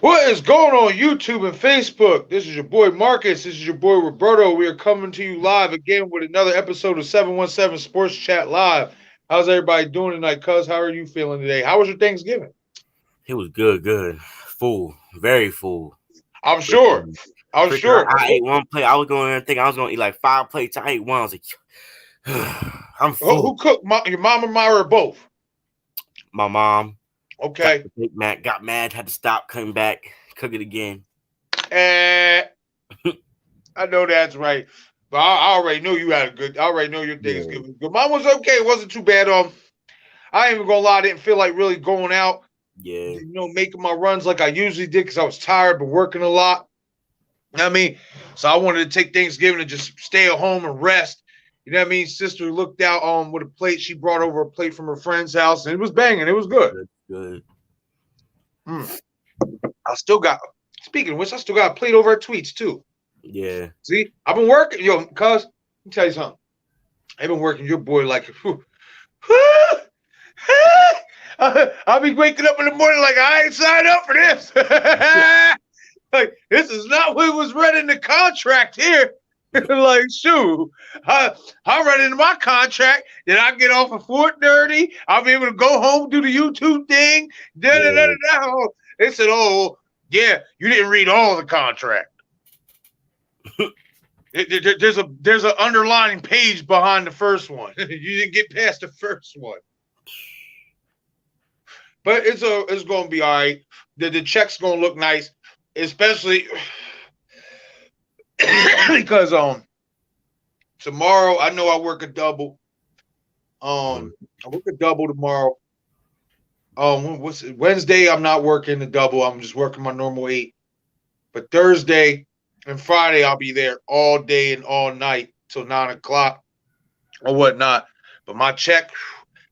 What is going on YouTube and Facebook? This is your boy Marcus. This is your boy Roberto. We are coming to you live again with another episode of 717 Sports Chat Live. How's everybody doing tonight, cuz? How are you feeling today? How was your Thanksgiving? It was good. Full, very full. I'm sure. I'm Freaking, sure. I ate one plate. I was going there thinking I was going to eat like 5 plates. I ate one. I was like, I'm full. Who cooked? Your mom or Myra or both? My mom. Okay. Big Mac, got mad, had to stop, came back, cook it again. I know that's right. But I already knew you had a good. I already know your Thanksgiving was good. Mine was okay. It wasn't too bad. I ain't even gonna lie. I didn't feel like really going out. Yeah. Making my runs like I usually did because I was tired but working a lot. You know what I mean? So I wanted to take Thanksgiving and just stay at home and rest. You know what I mean? Sister looked out with a plate. She brought over a plate from her friend's house, and it was banging. It was good. Good. I still got. Speaking of which, I still got a plate over at Tweets too. Yeah. See, I've been working, cuz. Let me tell you something. I've been working your boy like. I'll be waking up in the morning like I ain't signed up for this. Like, this is not what was read in the contract here. Like, shoot, I read into my contract that I get off at 4:30. I'll be able to go home, do the YouTube thing. They said, oh, yeah, you didn't read all the contract. There's an underlining page behind the first one. You didn't get past the first one. But it's going to be all right. The check's going to look nice, especially because tomorrow I know I work a double. I work a double tomorrow. Wednesday I'm not working the double. I'm just working my normal 8. But Thursday and Friday I'll be there all day and all night till 9 o'clock or whatnot. But my check,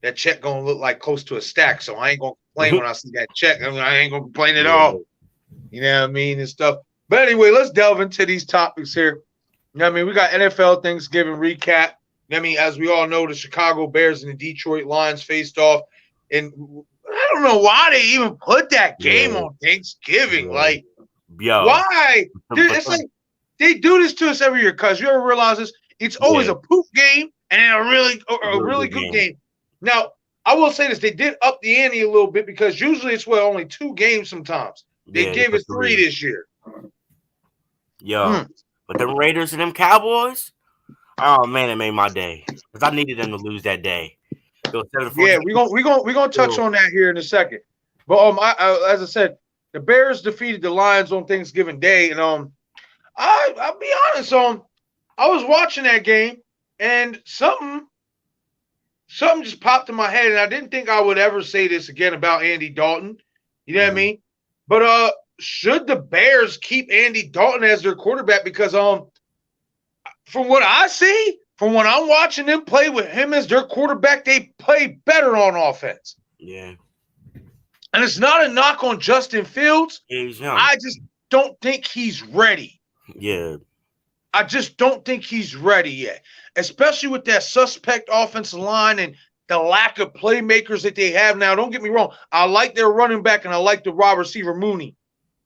that check gonna look like close to a stack, so I ain't gonna complain when I see that check. I ain't gonna complain at all. You know what I mean and stuff. But anyway, let's delve into these topics here. You know what I mean? We got NFL Thanksgiving recap. You know what I mean, as we all know, the Chicago Bears and the Detroit Lions faced off. And I don't know why they even put that game on Thanksgiving. Like, why? Dude, it's like they do this to us every year, because you ever realize this? It's always a poop game and then a really good game. Now, I will say this. They did up the ante a little bit, because usually it's only 2 games sometimes. They gave us 3 this year. But the Raiders and them Cowboys, oh man, it made my day, because I needed them to lose that day. Yeah, we're gonna touch on that here in a second. But as I said, the Bears defeated the Lions on Thanksgiving Day, and I'll be honest, I was watching that game, and something just popped in my head, and I didn't think I would ever say this again about Andy Dalton. You know what I mean? But should the Bears keep Andy Dalton as their quarterback? Because from what I see, from when I'm watching them play with him as their quarterback, they play better on offense. Yeah. And it's not a knock on Justin Fields. He's young. I just don't think he's ready. Yeah. I just don't think he's ready yet, especially with that suspect offensive line and the lack of playmakers that they have now. Don't get me wrong. I like their running back, and I like the wide receiver Mooney.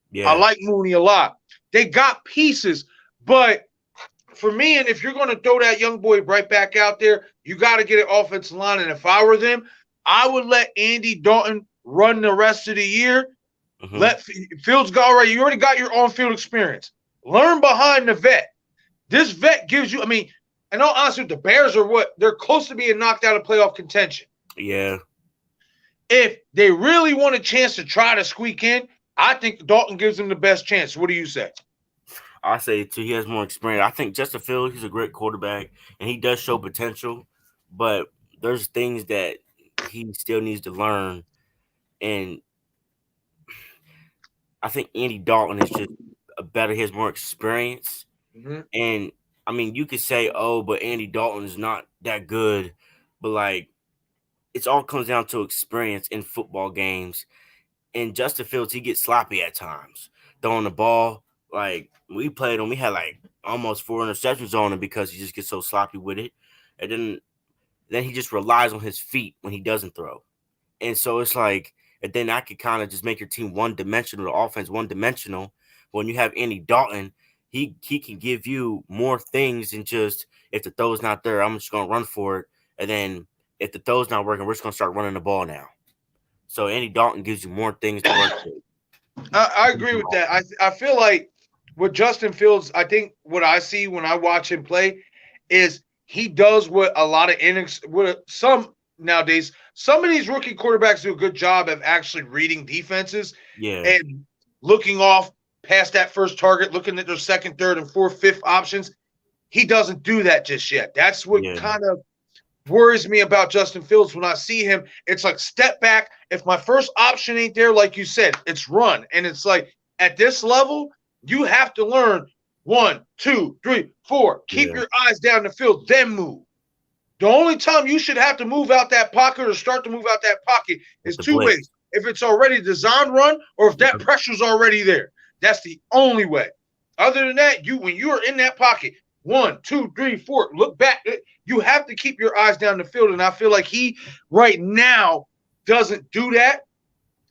Yeah. I like Mooney a lot. They got pieces, but for me, and if you're going to throw that young boy right back out there, you got to get an offensive line. And if I were them, I would let Andy Dalton run the rest of the year. Let Fields go. All right, you already got your on-field experience. Learn behind the vet. This vet gives you, and all honesty, the Bears they're close to being knocked out of playoff contention. Yeah. If they really want a chance to try to squeak in, I think Dalton gives them the best chance. What do you say? I say too, he has more experience. I think Justin Fields, he's a great quarterback, and he does show potential, but there's things that he still needs to learn. And I think Andy Dalton is just he has more experience. And you could say, oh, but Andy Dalton is not that good, but like, it all comes down to experience in football games. And Justin Fields, he gets sloppy at times throwing the ball. Like, we played him, we had like almost 4 interceptions on him because he just gets so sloppy with it. And then he just relies on his feet when he doesn't throw. And so it's like, and then that could kind of just make your team one-dimensional, the offense one-dimensional. When you have Andy Dalton, he can give you more things than just, if the throw's not there, I'm just going to run for it. And then if the throw's not working, we're just going to start running the ball now. So Andy Dalton gives you more things to work with. I agree with that. I feel like with Justin Fields, I think what I see when I watch him play is he does what a lot of some nowadays, some of these rookie quarterbacks do a good job of actually reading defenses and looking off past that first target, looking at their second, third, and fourth, fifth options. He doesn't do that just yet. That's what kind of worries me about Justin Fields. When I see him, it's like step back. If my first option ain't there, like you said, it's run. And it's like at this level, you have to learn 1, 2, 3, 4. Keep your eyes down the field, then move. The only time you should have to move out that pocket or start to move out that pocket is two ways. If it's already designed run or if that pressure's already there. That's the only way. Other than that, when you are in that pocket, 1, 2, 3, 4, look back. You have to keep your eyes down the field, and I feel like he right now doesn't do that.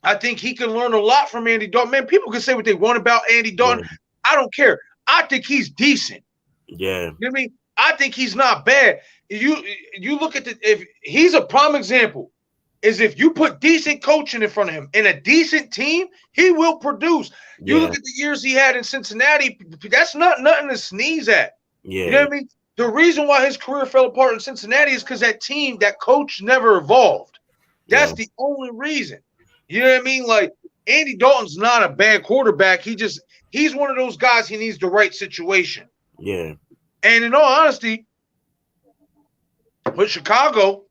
I think he can learn a lot from Andy Dalton. Man, people can say what they want about Andy Dalton. I don't care. I think he's decent. Yeah. You know what I mean? I think he's not bad. You look at if he's a prime example. Is if you put decent coaching in front of him and a decent team, he will produce. You look at the years he had in Cincinnati, that's not nothing to sneeze at. Yeah. You know what I mean? The reason why his career fell apart in Cincinnati is because that team, that coach never evolved. That's the only reason. You know what I mean? Like, Andy Dalton's not a bad quarterback. He's one of those guys, he needs the right situation. Yeah. And in all honesty, with Chicago,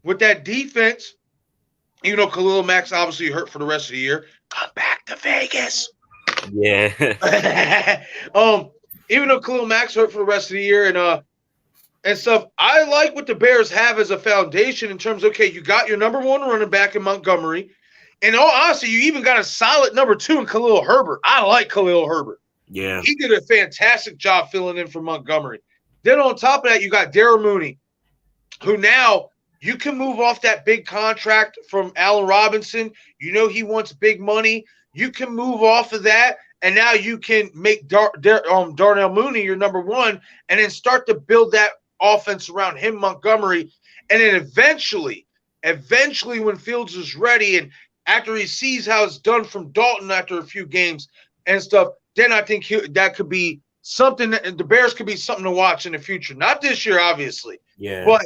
with that defense, even though Khalil Mack's obviously hurt for the rest of the year, come back to Vegas. Yeah. Even though Khalil Mack's hurt for the rest of the year and stuff, I like what the Bears have as a foundation in terms of, okay, you got your number one running back in Montgomery. And in all honesty, you even got a solid number two in Khalil Herbert. I like Khalil Herbert. Yeah. He did a fantastic job filling in for Montgomery. Then on top of that, you got Darryl Mooney, who now you can move off that big contract from Allen Robinson. You know he wants big money. You can move off of that, and now you can make Darnell Mooney your number one, and then start to build that offense around him, Montgomery. And then eventually when Fields is ready and after he sees how it's done from Dalton after a few games and stuff, then I think that could be something that the Bears could be something to watch in the future. Not this year, obviously. Yeah. But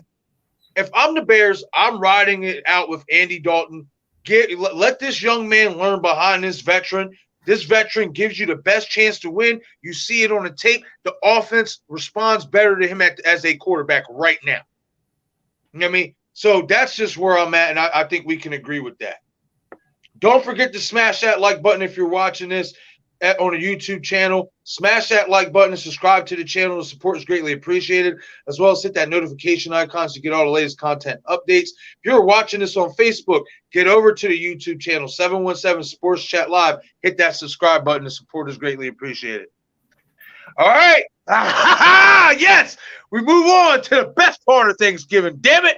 if I'm the Bears, I'm riding it out with Andy Dalton. Let this young man learn behind this veteran. This veteran gives you the best chance to win. You see it on the tape. The offense responds better to him as a quarterback right now. You know what I mean? So that's just where I'm at, and I think we can agree with that. Don't forget to smash that like button if you're watching this on a YouTube channel. Smash that like button and subscribe to the channel. The support is greatly appreciated, as well as hit that notification icon so you get all the latest content updates. If you're watching this on Facebook, get over to the YouTube channel, 717 Sports Chat Live. Hit that subscribe button. The support is greatly appreciated. All right. Yes. We move on to the best part of Thanksgiving. Damn it.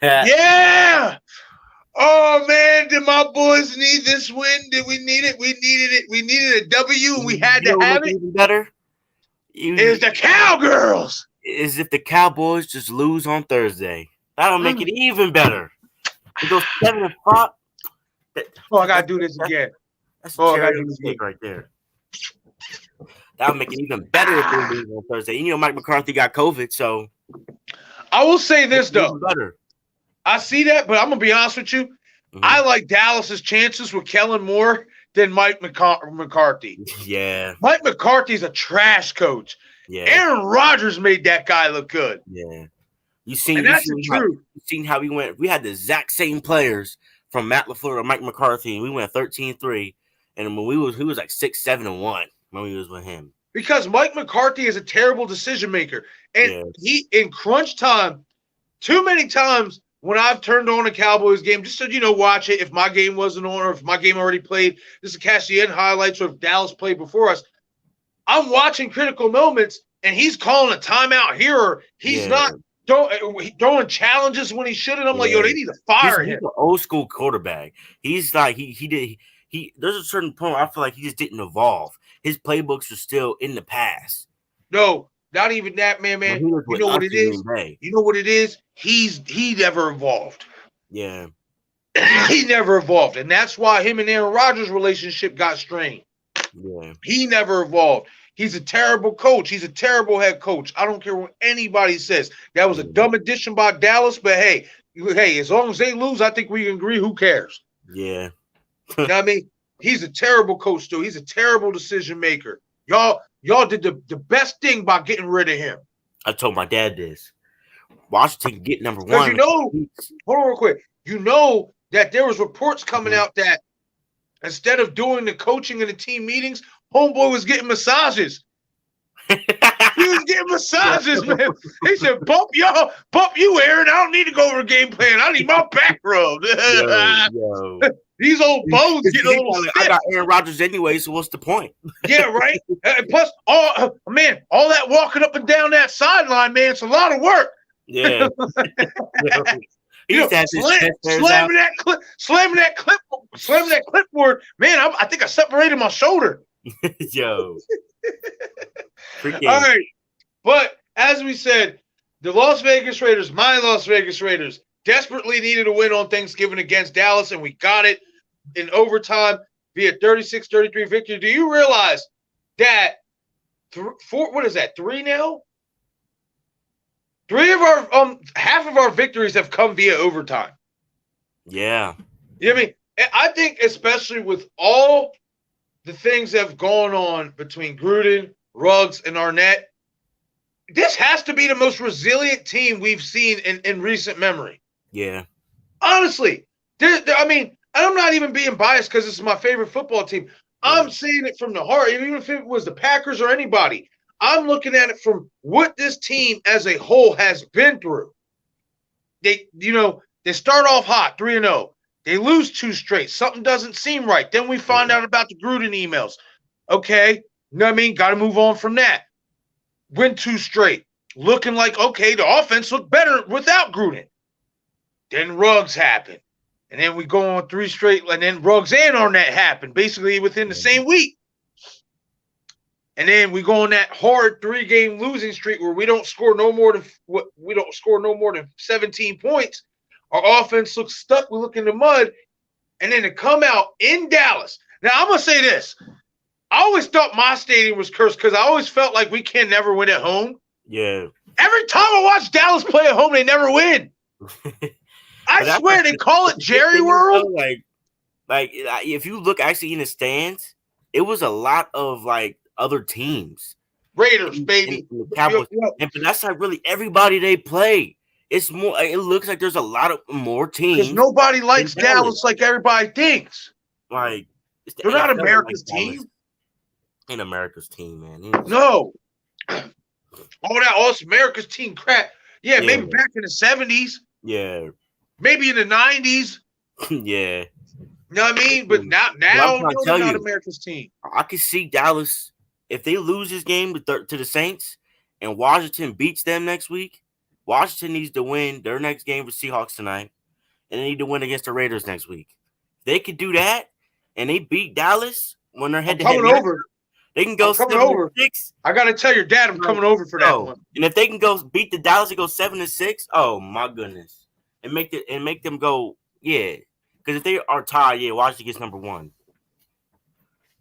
Yeah. Oh, man, did my boys need this win? Did we need it? We needed it. We needed a W, and we had to have it. Even better is the Cowgirls. Is if the Cowboys just lose on Thursday. That'll make it even better. It goes 7-5. Oh, I got to do this again. That's I got to do this again right there. That'll make it even better if they lose on Thursday. You know, Mike McCarthy got COVID, so. I will say this, though. Better. I see that, but I'm going to be honest with you. Mm-hmm. I like Dallas's chances with Kellen Moore than Mike McCarthy. Yeah. Mike McCarthy's a trash coach. Yeah. Aaron Rodgers made that guy look good. Yeah. You seen how we went. We had the exact same players from Matt LaFleur to Mike McCarthy, and we went 13-3. And when he was like 6-7-1 when we was with him. Because Mike McCarthy is a terrible decision maker. And he, in crunch time, too many times, when I've turned on a Cowboys game, just so watch it. If my game wasn't on or if my game already played, just to catch the end highlights, or if Dallas played before us, I'm watching critical moments, and he's calling a timeout here, or he's not throwing challenges when he shouldn't. I'm like, yo, they need to fire him. He's an old school quarterback. He's like he there's a certain point where I feel like he just didn't evolve. His playbooks are still in the past. No, not even that, man. You know what it is? You know what it is? He never evolved. Yeah. He never evolved. And that's why him and Aaron Rodgers' relationship got strained. Yeah. He never evolved. He's a terrible coach. He's a terrible head coach. I don't care what anybody says. That was a dumb addition by Dallas, but hey, as long as they lose, I think we can agree. Who cares? Yeah. You know what I mean? He's a terrible coach, too. He's a terrible decision maker. Y'all did the best thing by getting rid of him. I told my dad this. Washington get number one. Because hold on real quick. You know that there was reports coming out that instead of doing the coaching and the team meetings, homeboy was getting massages. He was getting massages, man. He said, bump you, Aaron. I don't need to go over a game plan. I need my back rubbed. Yo. These old bones getting a little stiff. I got Aaron Rodgers anyway, so what's the point? Yeah, right? And plus, all that walking up and down that sideline, man, it's a lot of work. Yeah. Slamming that clipboard. Man, I think I separated my shoulder. Yo. All right. But as we said, the Las Vegas Raiders, my Las Vegas Raiders, desperately needed a win on Thanksgiving against Dallas, and we got it in overtime via 36-33 victory. Do you realize that what is that, 3 now? 3 of our half of our victories have come via overtime. Yeah. You know what I mean? And I think especially with all the things that have gone on between Gruden, Ruggs, and Arnett, this has to be the most resilient team we've seen in recent memory. Yeah. Honestly. I'm not even being biased because this is my favorite football team. I'm saying it from the heart, even if it was the Packers or anybody. I'm looking at it from what this team as a whole has been through. They start off hot, 3-0. They lose 2 straight. Something doesn't seem right. Then we find out about the Gruden emails. Okay, you know what I mean? Got to move on from that. Win 2 straight. Looking like, okay, the offense looked better without Gruden. Then Ruggs happened. And then we go on 3 straight, and then Ruggs and Arnett happened, basically within the same week. And then we go on that hard 3-game losing streak where we don't score no more than 17 points. Our offense looks stuck. We look in the mud. And then to come out in Dallas. Now, I'm going to say this. I always thought my stadium was cursed because I always felt like we can never win at home. Yeah. Every time I watch Dallas play at home, they never win. I swear they call it Jerry World. Like if you look actually in the stands, it was a lot of like other teams. Raiders, baby. And the Cowboys. But that's like really everybody they play. It's more. It looks like there's a lot of more teams. Because nobody likes Dallas like everybody thinks. Like they're not America's team. Ain't America's team, man. No. All this America's team crap. Yeah, maybe back in the 70s. Yeah. Maybe in the 90s. Yeah. You know what I mean? But now they're not America's team. I can see Dallas, if they lose this game to the Saints and Washington beats them next week, Washington needs to win their next game with Seahawks tonight, and they need to win against the Raiders next week. If they could do that, and they beat Dallas when they're head-to-head. Coming over. They can go 7-6. I got to tell your dad I'm coming over for that one. And if they can go beat the Dallas and go 7-6, oh, my goodness. And make them go, yeah. Because if they are tied, Washington gets number 1.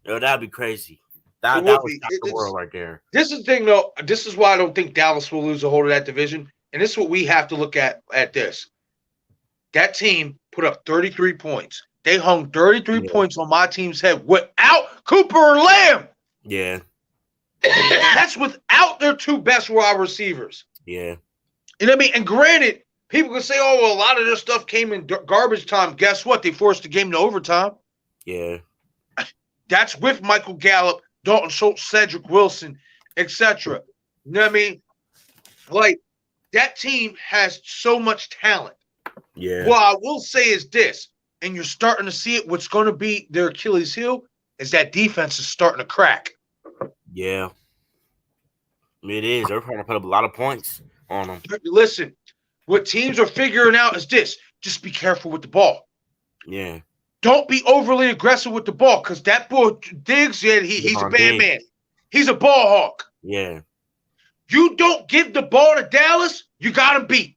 Yo, that'd be crazy. That was the world right there. This is the thing, though. This is why I don't think Dallas will lose a hold of that division. And this is what we have to look at this. That team put up 33 points. They hung 33 points on my team's head without Cooper or Lamb. Yeah. That's without their 2 best wide receivers. Yeah. You know what I mean? And granted, people can say, oh, well, a lot of their stuff came in garbage time. Guess what? They forced the game to overtime. Yeah. That's with Michael Gallup, Dalton Schultz, Cedric Wilson, etc. You know what I mean? Like, that team has so much talent. Yeah. What I will say is this, and you're starting to see it, what's going to be their Achilles heel is that defense is starting to crack. Yeah. It is. They're trying to put up a lot of points. on them. Listen, what teams are figuring out is this. Just be careful with the ball. Yeah. Don't be overly aggressive with the ball because that boy Diggs, he's a bad man. He's a ball hawk. Yeah. You don't give the ball to Dallas, you got him beat.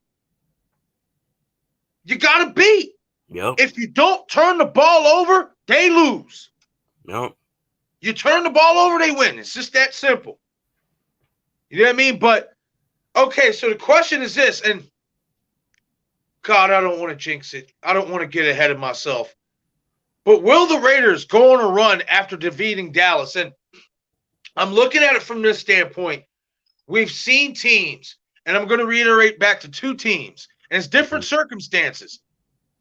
You got him beat. Yep. If you don't turn the ball over, they lose. Yep. You turn the ball over, they win. It's just that simple. You know what I mean? But, okay, so the question is this, and God, I don't want to jinx it. I don't want to get ahead of myself. But will the Raiders go on a run after defeating Dallas? And I'm looking at it from this standpoint. We've seen teams, and I'm going to reiterate back to two teams, and it's different circumstances.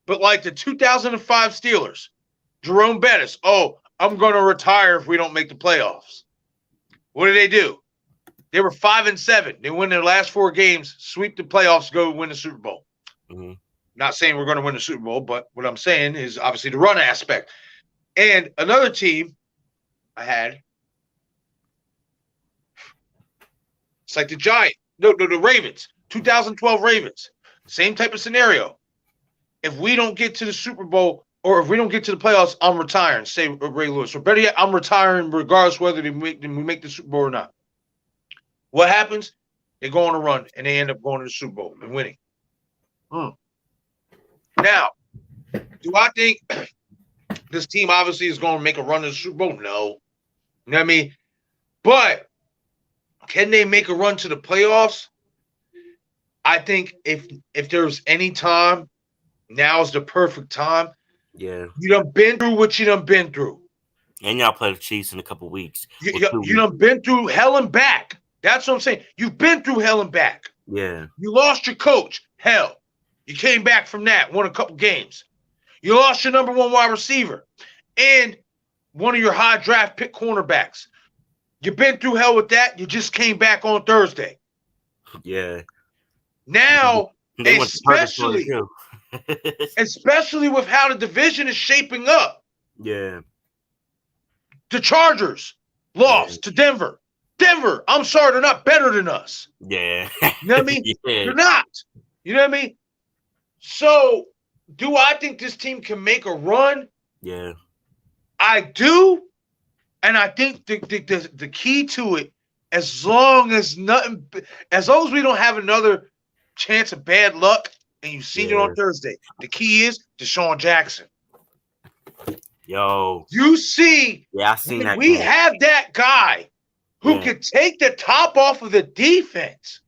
But like the 2005 Steelers, Jerome Bettis, I'm going to retire if we don't make the playoffs. What did they do? They were 5-7. They win their last 4 games, sweep the playoffs, go win the Super Bowl. Mm-hmm. Not saying we're going to win the Super Bowl, but what I'm saying is obviously the run aspect. And another team I had, it's like the Giants. No, the Ravens. 2012 Ravens. Same type of scenario. If we don't get to the Super Bowl or if we don't get to the playoffs, I'm retiring. Say Ray Lewis. Or better yet, I'm retiring regardless whether we make the Super Bowl or not. What happens? They go on a run and they end up going to the Super Bowl and winning. Now, do I think this team obviously is going to make a run to the Super Bowl? No. You know what I mean? But can they make a run to the playoffs? I think if there's any time, now is the perfect time. Yeah. You done been through what you done been through. And y'all play the Chiefs in a couple weeks. You done been through hell and back. That's what I'm saying. You've been through hell and back. Yeah. You lost your coach. Hell. You came back from that, won a couple games. You lost your number 1 wide receiver and one of your high draft pick cornerbacks. You've been through hell with that. You just came back on Thursday. Yeah. Now, especially with how the division is shaping up. Yeah. The Chargers lost to Denver. Denver, I'm sorry, they're not better than us. Yeah. You know what I mean? Yeah. They're not. You know what I mean? So, do I think this team can make a run? Yeah. I do. And I think the key to it, as long as we don't have another chance of bad luck, and you've seen it on Thursday, the key is Deshaun Jackson. Yo. You see, I seen that. We have that guy who can take the top off of the defense.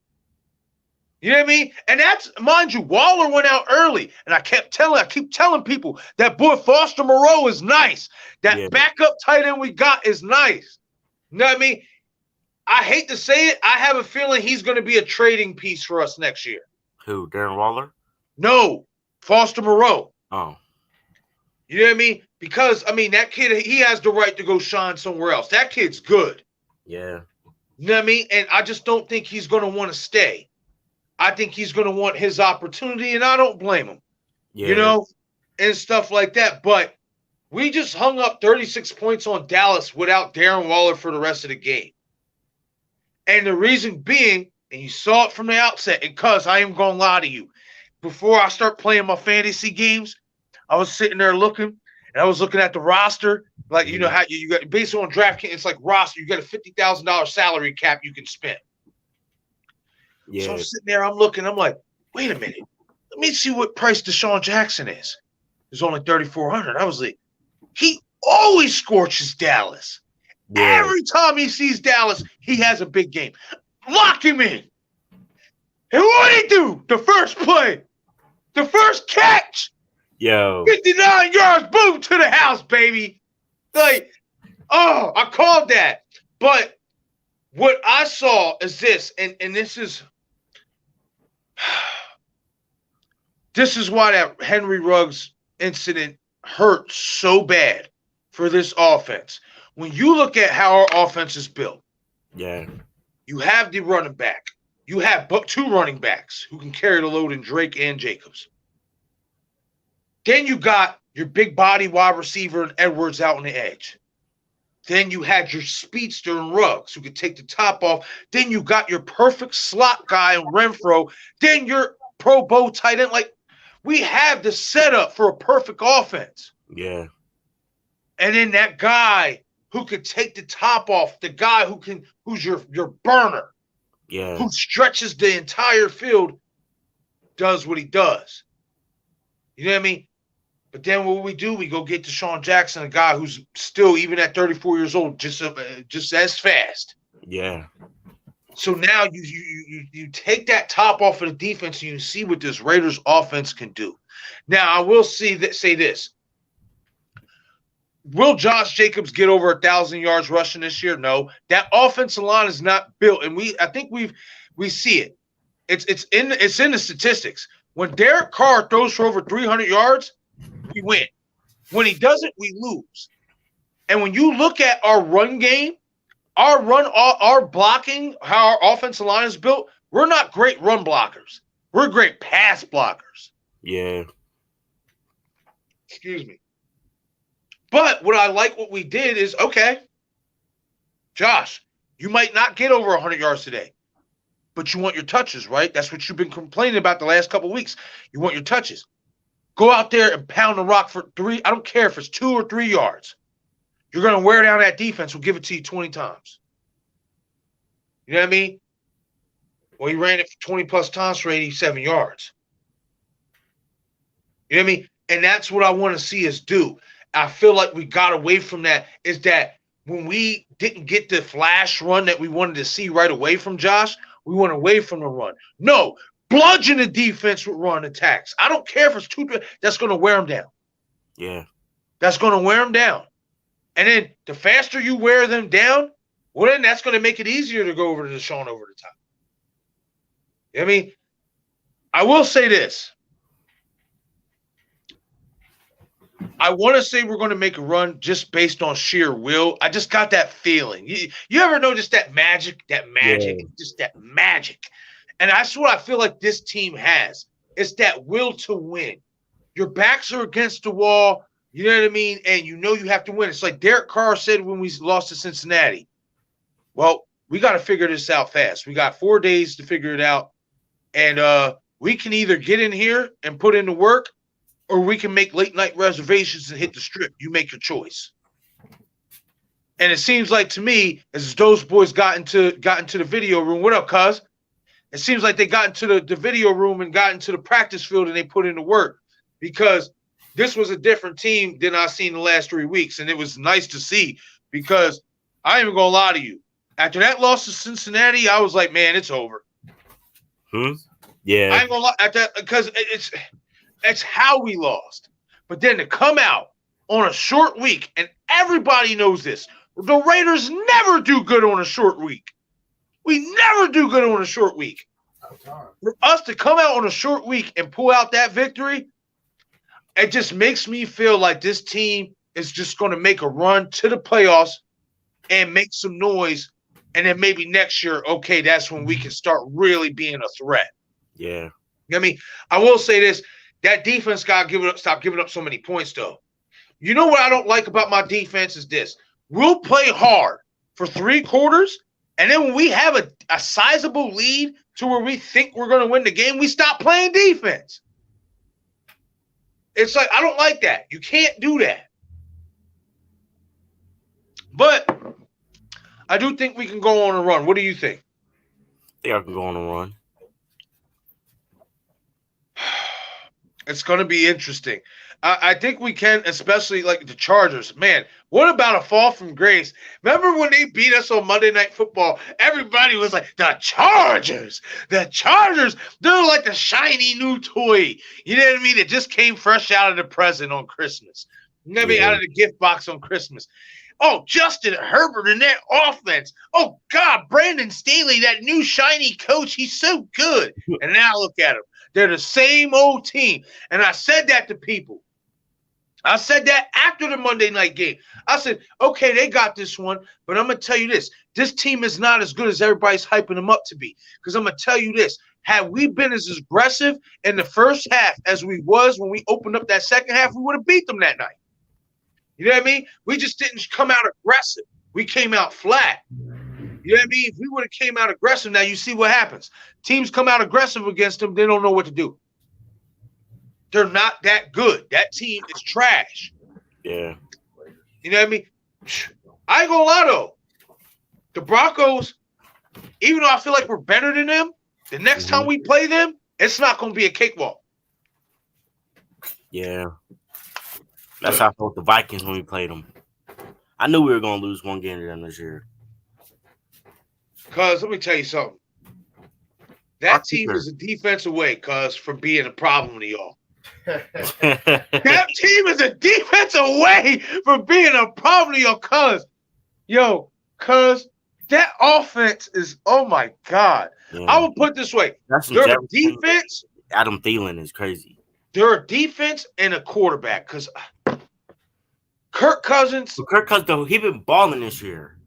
You know what I mean? And that's, mind you, Waller went out early, and I keep telling people that boy Foster Moreau is nice. That backup tight end we got is nice. You know what I mean? I hate to say it, I have a feeling he's going to be a trading piece for us next year. Who, Darren Waller? No, Foster Moreau. Oh. You know what I mean? Because, I mean, that kid, he has the right to go shine somewhere else. That kid's good. Yeah. You know what I mean? And I just don't think he's going to want to stay. I think he's going to want his opportunity, and I don't blame him. Yeah. You know, and stuff like that. But we just hung up 36 points on Dallas without Darren Waller for the rest of the game. And the reason being, and you saw it from the outset, because I am going to lie to you, before I start playing my fantasy games, I was sitting there looking, and I was looking at the roster. Like, you know, how you got, based on DraftKings, it's like roster, you got a $50,000 salary cap you can spend. Yeah. So I'm sitting there, I'm looking, I'm like, wait a minute. Let me see what price Deshaun Jackson is. It's only $3,400. I was like, he always scorches Dallas. Yeah. Every time he sees Dallas, he has a big game. Lock him in. And what did he do? The first play. The first catch. Yo. 59 yards, boom, to the house, baby. Like, oh, I called that. But what I saw is this, and this is why that Henry Ruggs incident hurt so bad for this offense. When you look at how our offense is built, you have the running back. You have 2 running backs who can carry the load in Drake and Jacobs. Then you got your big body wide receiver and Edwards out on the edge. Then you had your speedster and Ruggs who could take the top off. Then you got your perfect slot guy in Renfro. Then your Pro Bowl tight end. Like, we have the setup for a perfect offense. Yeah. And then that guy who could take the top off, the guy who's your burner, yeah, who stretches the entire field, does what he does. You know what I mean? But then what we do, we go get Deshaun Jackson, a guy who's still, even at 34 years old, just as fast. Yeah. So now you take that top off of the defense and you see what this Raiders offense can do. Now, I will say this. Will Josh Jacobs get over 1,000 yards rushing this year? No. That offensive line is not built, and I think we see it. It's in the statistics. When Derek Carr throws for over 300 yards, we win. When he doesn't, we lose. And when you look at our run game, our blocking, how our offensive line is built, we're not great run blockers. We're great pass blockers. Yeah. Excuse me. But what we did is, okay, Josh, you might not get over 100 yards today, but you want your touches, right? That's what you've been complaining about the last couple of weeks. You want your touches. Go out there and pound the rock for 3. I don't care if it's 2 or 3 yards. You're going to wear down that defense. We'll give it to you 20 times. You know what I mean? Well, he ran it for 20-plus times for 87 yards. You know what I mean? And that's what I want to see us do. I feel like we got away from that, is that when we didn't get the flash run that we wanted to see right away from Josh, we went away from the run. No, bludgeon the defense with run attacks. I don't care if it's 2, that's going to wear them down. Yeah. That's going to wear them down. And then the faster you wear them down, well, then that's going to make it easier to go over to Deshaun over the top. You know what I mean? I will say this. I want to say we're going to make a run just based on sheer will. I just got that feeling. You ever notice that magic? Yeah. Just that magic. And that's what I feel like this team has. It's that will to win. Your backs are against the wall. You know what I mean? And you know you have to win. It's like Derek Carr said when we lost to Cincinnati. Well, we got to figure this out fast. We got 4 days to figure it out. And we can either get in here and put in the work, or we can make late-night reservations and hit the strip. You make your choice. And it seems like to me, as those boys got into the video room, what up, cuz? It seems like they got into the video room and got into the practice field and they put in the work, because this was a different team than I've seen the last 3 weeks. And it was nice to see, because I ain't even going to lie to you. After that loss to Cincinnati, I was like, man, it's over. Yeah. I ain't going to lie at that, because it's how we lost. But then to come out on a short week, and everybody knows this, the Raiders never do good on a short week. We never do good on a short week. For us to come out on a short week and pull out that victory, it just makes me feel like this team is just going to make a run to the playoffs and make some noise. And then maybe next year, okay, that's when we can start really being a threat. Yeah. You know what I mean? I will say this. That defense got to stop giving up so many points, though. You know what I don't like about my defense is this. We'll play hard for 3 quarters, and then when we have a sizable lead to where we think we're going to win the game, we stop playing defense. It's like, I don't like that. You can't do that. But I do think we can go on a run. What do you think? I think I can go on a run. It's going to be interesting. I think we can, especially like the Chargers. Man, what about a fall from grace? Remember when they beat us on Monday Night Football? Everybody was like, the Chargers. The Chargers. They're like the shiny new toy. You know what I mean? It just came fresh out of the present on Christmas. You know what I mean? Out of the gift box on Christmas. Oh, Justin Herbert and that offense. Oh, God, Brandon Staley, that new shiny coach. He's so good. And now look at him. They're the same old team. And I said that to people. I said that after the Monday night game. I said, okay, they got this one, but I'm going to tell you this. This team is not as good as everybody's hyping them up to be. Because I'm going to tell you this. Had we been as aggressive in the first half as we was when we opened up that second half, we would have beat them that night. You know what I mean? We just didn't come out aggressive. We came out flat. You know what I mean? If we would have came out aggressive, now you see what happens. Teams come out aggressive against them, they don't know what to do. They're not that good. That team is trash. Yeah. You know what I mean? I ain't gonna lie though. The Broncos, even though I feel like we're better than them, the next time we play them, it's not gonna be a cakewalk. Yeah. That's how I felt the Vikings when we played them. I knew we were gonna lose one game to them this year. Cuz let me tell you something. That team is a defense away, cuz, from being a problem to y'all. That team is a defense away from being a problem to y'all, cuz. Yo, cuz that offense is, oh my God. Yeah. I will put it this way. They're a defense. Adam Thielen is crazy. They're a defense and a quarterback, because Kirk Cousins. Though, he's been balling this year.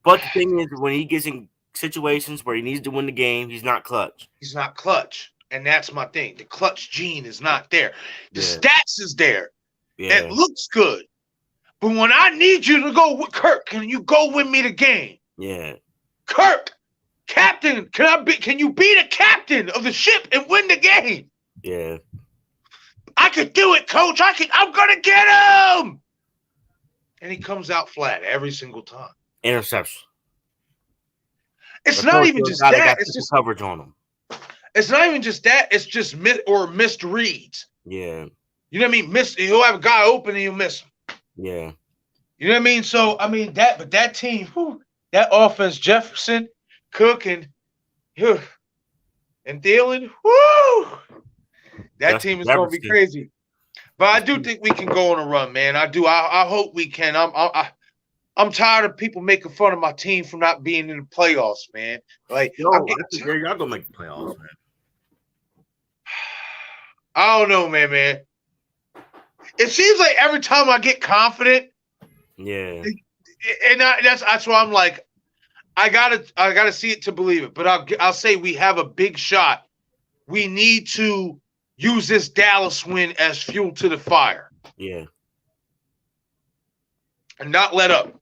But the thing is, when he gets in situations where he needs to win the game, he's not clutch. He's not clutch. And that's my thing. The clutch gene is not there. The stats is there. Yeah. It looks good. But when I need you to go with Kirk, can you go win me the game? Yeah. Kirk, captain, can you be the captain of the ship and win the game? Yeah. I could do it, coach. I'm gonna get him. And he comes out flat every single time. Interception. It's not even just that. It's just coverage on him. It's not even just that. It's just missed reads. Yeah. You know what I mean? He'll have a guy open and he'll miss him. Yeah. You know what I mean? So, I mean, that team, that offense, Jefferson, Cook, and Thielen, that team is going to be crazy. But I do think we can go on a run, man. I do. I hope we can. I'm tired of people making fun of my team for not being in the playoffs, man. Like, y'all gonna make the playoffs, man. I don't know, man. It seems like every time I get confident, yeah, and that's why I'm like, I gotta see it to believe it. But I'll say we have a big shot. We need to use this Dallas win as fuel to the fire. Yeah, and not let up.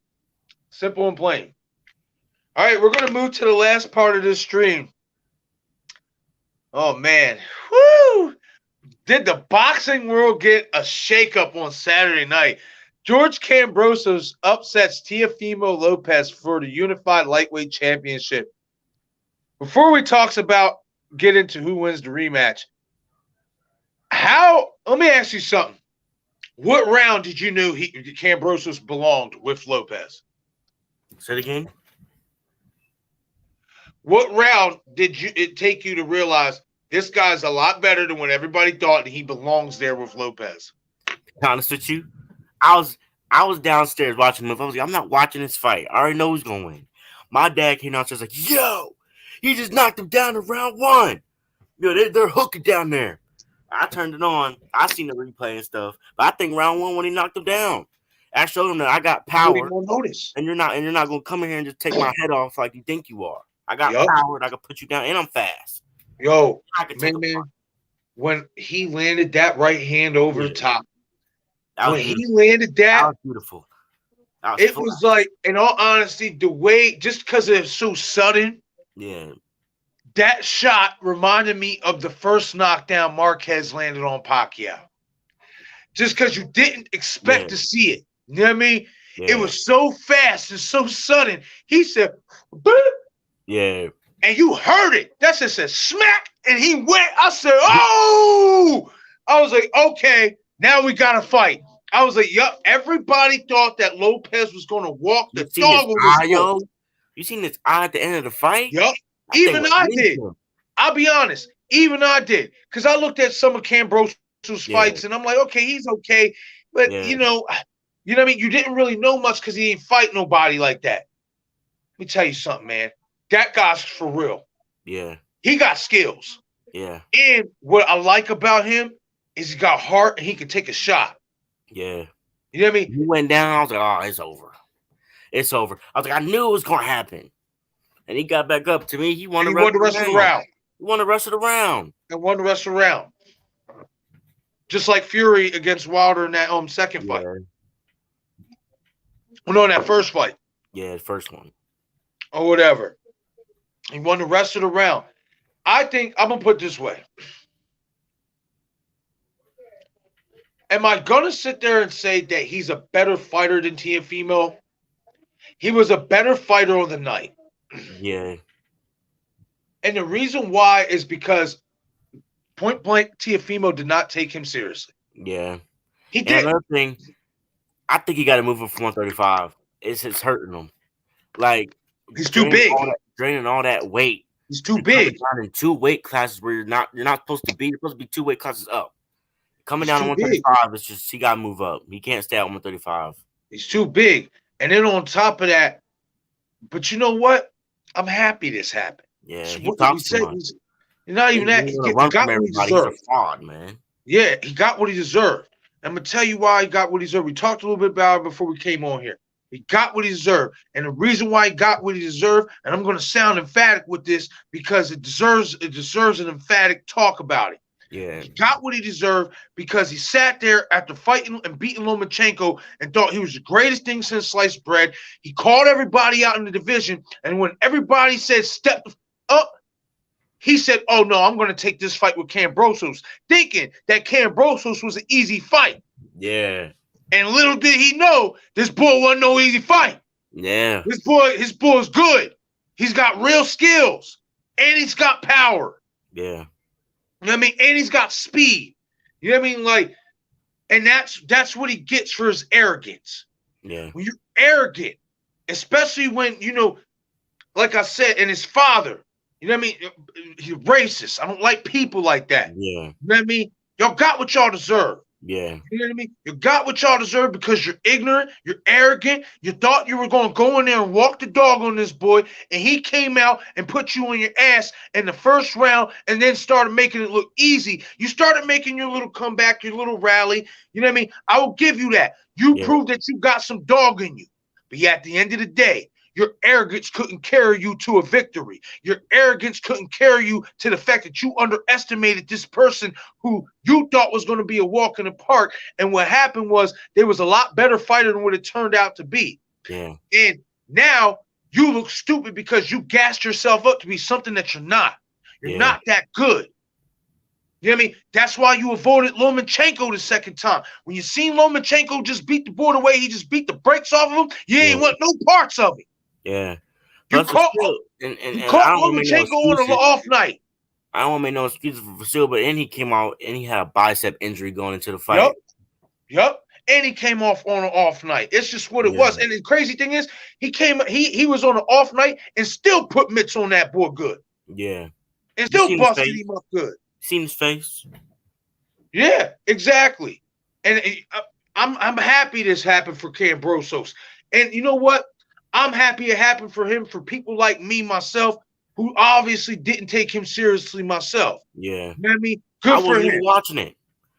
Simple and plain. All right, we're gonna move to the last part of this stream. Oh man, woo! Did the boxing world get a shakeup on Saturday night? George KAMBROSOS upsets TEAFIMO LOPEZ for the Unified Lightweight Championship. Before we get into who wins the rematch, let me ask you something. What round did you know KAMBROSOS belonged with Lopez? Say it again. What round did it take you to realize this guy's a lot better than what everybody thought, and he belongs there with Lopez? To be honest with you, I was downstairs watching him. I was like, I'm not watching this fight. I already know who's gonna win. My dad came downstairs like, yo, he just knocked him down in round one. Yo, they're hooking down there. I turned it on. I seen the replay and stuff, but I think round one when he knocked him down, I showed him that I got power. And you're not gonna come in here and just take my head off like you think you are. I got power. And I can put you down, and I'm fast. Yo, man, when he landed that right hand over the top, he landed that was beautiful. It was like, in all honesty, the way, just because it's so sudden, that shot reminded me of the first knockdown Marquez landed on Pacquiao. Just because you didn't expect to see it. You know what I mean? Yeah. It was so fast and so sudden. He said, boop. Yeah. And you heard it. That's just a smack. And he went. I said, oh! I was like, okay, now we got to fight. I was like, yup. Everybody thought that Lopez was going to walk the dog with his eye, You seen his eye at the end of the fight? Yup. Even I did. I'll be honest. Even I did. Because I looked at some of KAMBROSOS fights, and I'm like, okay, he's okay. But, you know what I mean? You didn't really know much because he didn't fight nobody like that. Let me tell you something, man. That guy's for real. Yeah. He got skills. Yeah. And what I like about him is he got heart and he can take a shot. Yeah. You know what I mean? He went down. I was like, oh, it's over. It's over. I was like, I knew it was going to happen. And he got back up to me. He won the rest of the round. He won the rest of the round. And won the rest of the round. Just like Fury against Wilder in that second fight. Well, no, that first fight. Yeah, the first one. Or whatever. He won the rest of the round. I think I'm gonna put it this way. Am I gonna sit there and say that he's a better fighter than TEAFIMO? He was a better fighter on the night. Yeah. And the reason why is because point blank, TEAFIMO did not take him seriously. Yeah. He did. Another thing, I think he got to move up from 135. It's hurting him. Like he's too big. Draining all that weight. He's too big. Down in 2 weight classes where you're not supposed to be. You're supposed to be 2 weight classes up. Coming down to 135, it's just he got to move up. He can't stay at 135. He's too big. And then on top of that, but you know what? I'm happy this happened. Yeah, he talks too much. Not even that. He got what he deserved. He's a fraud, man. Yeah, he got what he deserved. I'm going to tell you why he got what he deserved. We talked a little bit about it before we came on here. He got what he deserved. And the reason why he got what he deserved, and I'm going to sound emphatic with this because it deserves an emphatic talk about it. Yeah. He got what he deserved because he sat there after fighting and beating Lomachenko and thought he was the greatest thing since sliced bread. He called everybody out in the division, and when everybody said step up, he said, oh, no, I'm going to take this fight with KAMBROSOS, thinking that KAMBROSOS was an easy fight. Yeah. And little did he know, this boy wasn't no easy fight. Yeah. His boy's good. He's got real skills, and he's got power. Yeah. You know what I mean? And he's got speed. You know what I mean? Like, and that's what he gets for his arrogance. Yeah. When you're arrogant, especially when, you know, like I said, and his father, you know what I mean? He's racist. I don't like people like that. Yeah. You know what I mean? Y'all got what y'all deserve. Yeah. You know what I mean? You got what y'all deserve because you're ignorant, you're arrogant, you thought you were going to go in there and walk the dog on this boy, and he came out and put you on your ass in the first round and then started making it look easy. You started making your little comeback, your little rally. You know what I mean? I will give you that. You proved that you got some dog in you. But at the end of the day, your arrogance couldn't carry you to a victory. Your arrogance couldn't carry you to the fact that you underestimated this person who you thought was going to be a walk in the park. And what happened was there was a lot better fighter than what it turned out to be. Yeah. And now you look stupid because you gassed yourself up to be something that you're not. You're not that good. You know what I mean? That's why you avoided Lomachenko the second time. When you seen Lomachenko just beat the boy the way he just beat the brakes off of him, you ain't want no parts of it. Yeah. You caught Lomachenko on an off night. I don't want to make no excuses for Vasil, but then he came out and he had a bicep injury going into the fight. Yep. And he came off on an off night. It's just what it was. And the crazy thing is, he was on an off night and still put mitts on that boy good. Yeah. And still busted him up good. Seen his face? Yeah, exactly. And I'm happy this happened for KAMBROSOS. And you know what? I'm happy it happened for him, for people like me, myself, who obviously didn't take him seriously myself. Yeah. You know what I mean? Good for him. I wasn't even watching it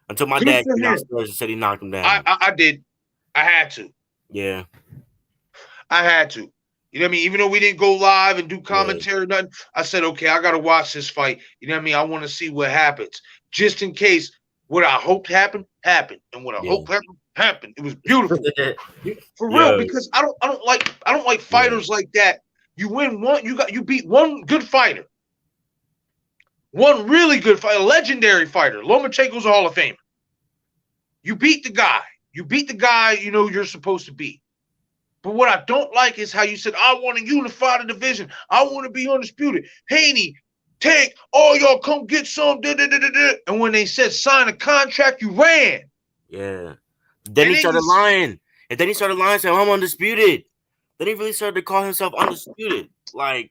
until my dad came downstairs and said he knocked him down. I did. I had to. Yeah. I had to. You know what I mean? Even though we didn't go live and do commentary or nothing, I said, okay, I got to watch this fight. You know what I mean? I want to see what happens. Just in case what I hoped happened. And what I hoped happened. It was beautiful. For real, because I don't like fighters like that. You win one, you beat one good fighter. One really good fighter, a legendary fighter. Lomachenko's a Hall of Famer. You beat the guy. You beat the guy you know you're supposed to beat. But what I don't like is how you said, I want to unify the division. I want to be undisputed. Haney, Tank, all y'all come get some. And when they said sign a contract, you ran. Yeah. Then he started lying. And then he started lying, saying, I'm undisputed. Then he really started to call himself undisputed. Like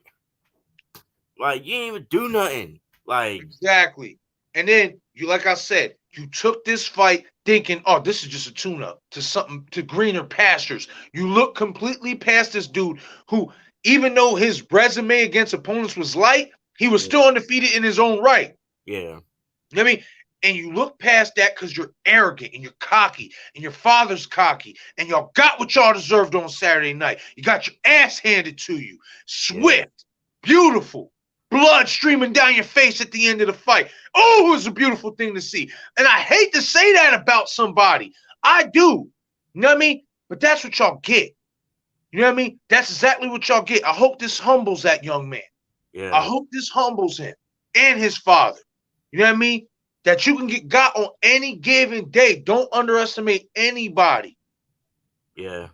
you didn't even do nothing. Like exactly. And then you, like I said, you took this fight thinking, oh, this is just a tune-up to something, to greener pastures. You look completely past this dude who, even though his resume against opponents was light, he was still undefeated in his own right. Yeah. You know what I mean? And you look past that because you're arrogant and you're cocky and your father's cocky and y'all got what y'all deserved on Saturday night. You got your ass handed to you. Swift, beautiful, blood streaming down your face at the end of the fight. Oh, it was a beautiful thing to see. And I hate to say that about somebody. I do. You know what I mean? But that's what y'all get. You know what I mean? That's exactly what y'all get. I hope this humbles that young man. Yeah. I hope this humbles him and his father. You know what I mean? That you can get got on any given day. Don't underestimate anybody. Yeah.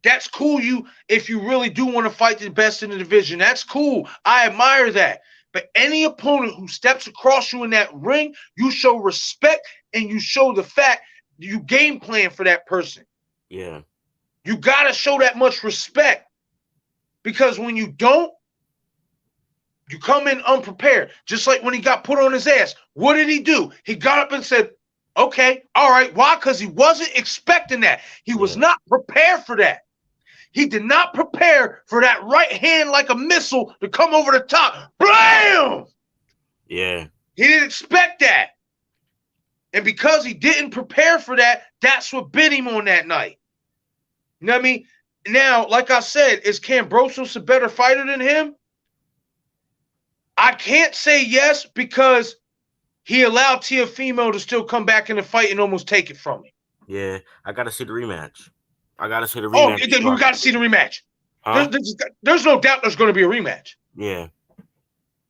That's cool. If you really do want to fight the best in the division, that's cool. I admire that. But any opponent who steps across you in that ring, you show respect and you show the fact you game plan for that person. Yeah. You got to show that much respect, because when you don't, you come in unprepared. Just like when he got put on his ass. What did he do? He got up and said, okay, all right. Why? Because he wasn't expecting that. He was not prepared for that. He did not prepare for that right hand like a missile to come over the top. Blam! Yeah. He didn't expect that. And because he didn't prepare for that, that's what bit him on that night. You know what I mean? Now, like I said, is Kambrosos a better fighter than him? I can't say yes, because he allowed TEAFIMO to still come back in the fight and almost take it from him. Yeah, I got to see the rematch. We got to see the rematch. Huh? There's no doubt there's going to be a rematch. Yeah.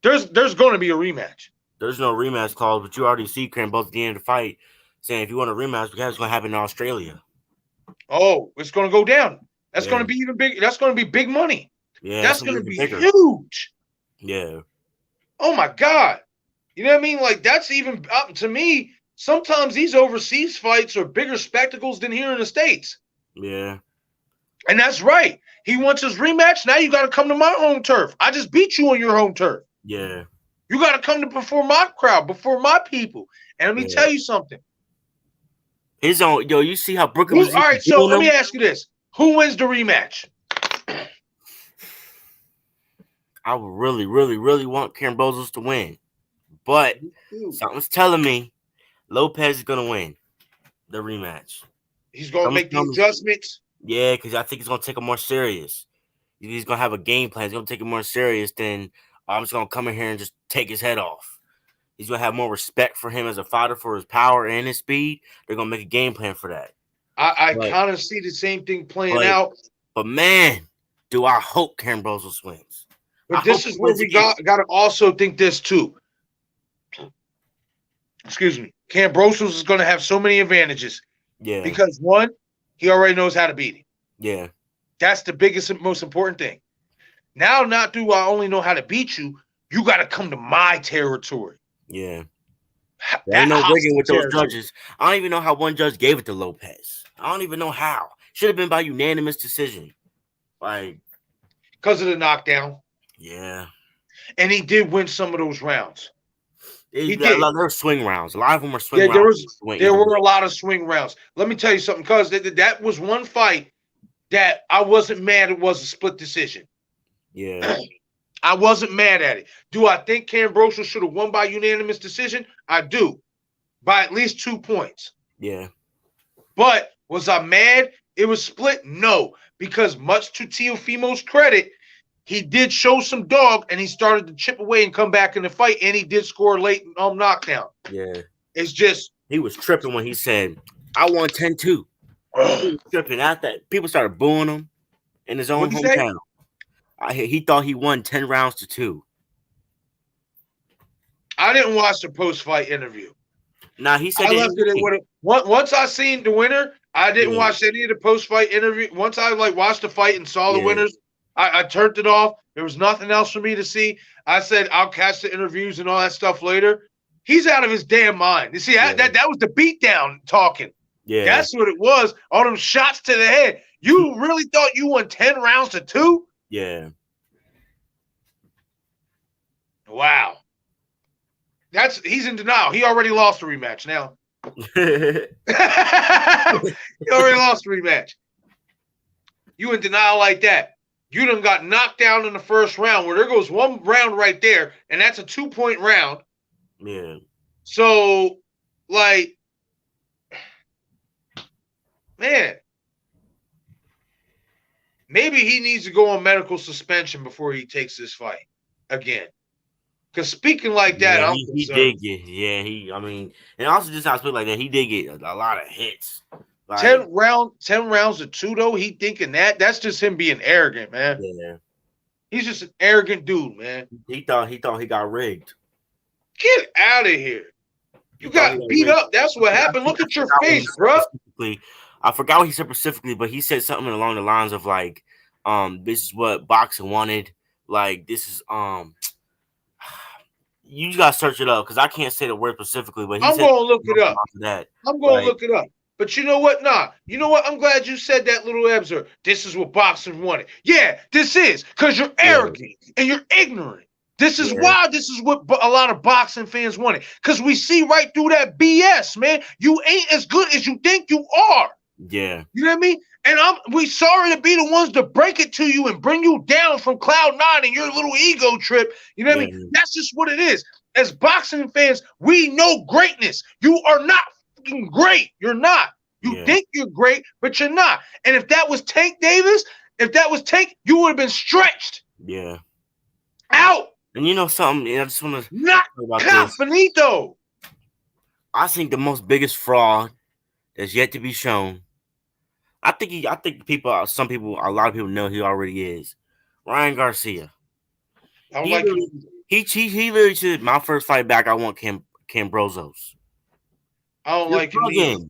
There's going to be a rematch. There's no rematch clause, but you already see Kambrosos at the end of the fight saying if you want a rematch, because it's going to happen in Australia. Oh, it's going to go down. That's going to be even big. That's going to be big money. Yeah, that's going to be huge. Yeah. Oh my God. You know what I mean? Like, that's even to me. Sometimes these overseas fights are bigger spectacles than here in the States. Yeah. And that's right. He wants his rematch. Now you got to come to my home turf. I just beat you on your home turf. Yeah. You got to come to before my crowd, before my people. And let me tell you something. His own, you see how Brooklyn was. All right, so let me ask you this. Who wins the rematch? I would really, really, really want Kambrosos to win. But something's telling me Lopez is going to win the rematch. He's going to make the adjustments? Yeah, because I think he's going to take it more serious. He's going to have a game plan. He's going to take it more serious than I'm just going to come in here and just take his head off. He's going to have more respect for him as a fighter, for his power and his speed. They're going to make a game plan for that. I kind of see the same thing playing out. But, man, do I hope Kambrosos wins. But this is where we got to also think this, too. Excuse me. Kambrosos is going to have so many advantages. Yeah. Because, one, he already knows how to beat him. Yeah. That's the biggest and most important thing. Now, not do I only know how to beat you, you got to come to my territory. Yeah. There ain't no rigging with those judges. I don't even know how one judge gave it to Lopez. I don't even know how. Should have been by unanimous decision. Like, because of the knockdown. Yeah. And he did win some of those rounds. He did. There were swing rounds. A lot of them were swing rounds. Yeah, there were a lot of swing rounds. Let me tell you something, because that was one fight that I wasn't mad it was a split decision. Yeah. I wasn't mad at it. Do I think Kambrosos should have won by unanimous decision? I do. By at least 2 points. Yeah. But was I mad it was split? No. Because much to TEAFIMO's credit, he did show some dog and he started to chip away and come back in the fight, and he did score late knockdown. Yeah. It's just he was tripping when he said, I won 10-2. He was tripping at that. People started booing him in his own hometown. He thought he won 10 rounds to 2. I didn't watch the post-fight interview. Nah, he said I left it with it. Once I seen the winner, I didn't watch any of the post-fight interview. Once I watched the fight and saw the winners, I turned it off. There was nothing else for me to see. I said I'll catch the interviews and all that stuff later. He's out of his damn mind. You see, that was the beatdown talking. Yeah, that's what it was. All them shots to the head. You really thought you won 10 rounds to 2? Yeah. Wow. He's in denial. He already lost the rematch now. He already lost the rematch. You in denial like that. You done got knocked down in the first round, where there goes one round right there, and that's a 2-point round. Yeah. So, like, man, maybe he needs to go on medical suspension before he takes this fight again. Because speaking like that, he did get, and also just how I speak like that, he did get a lot of hits. Like 10 rounds to 2 though. He thinking that's just him being arrogant, man. yeah, He's just an arrogant dude, man. he thought he got rigged. Get out of here. You got beat up. That's what happened. Look at your face, bro. I forgot what he said specifically, but he said something along the lines of like, this is what boxing wanted. Like this is you just gotta search it up because I can't say the word specifically, but I'm gonna look it up. I'm gonna like, look it up. But you know what? Nah. You know what? I'm glad you said that, little Ebser. This is what boxing wanted. Yeah, this is because you're arrogant and you're ignorant. This is why this is what a lot of boxing fans wanted. Because we see right through that BS, man. You ain't as good as you think you are. Yeah. You know what I mean? And we sorry to be the ones to break it to you and bring you down from cloud 9 and your little ego trip. You know what I mean? That's just what it is. As boxing fans, we know greatness. You are not fucking great. You're not. You think you're great, but you're not. And if that was Tank Davis, you would have been stretched. Yeah. Out. And you know something? I just want to not finito. I think the most biggest fraud that's yet to be shown. I think a lot of people know he already is. Ryan Garcia. He literally said, my first fight back, I want KAMBROSOS. I don't like him.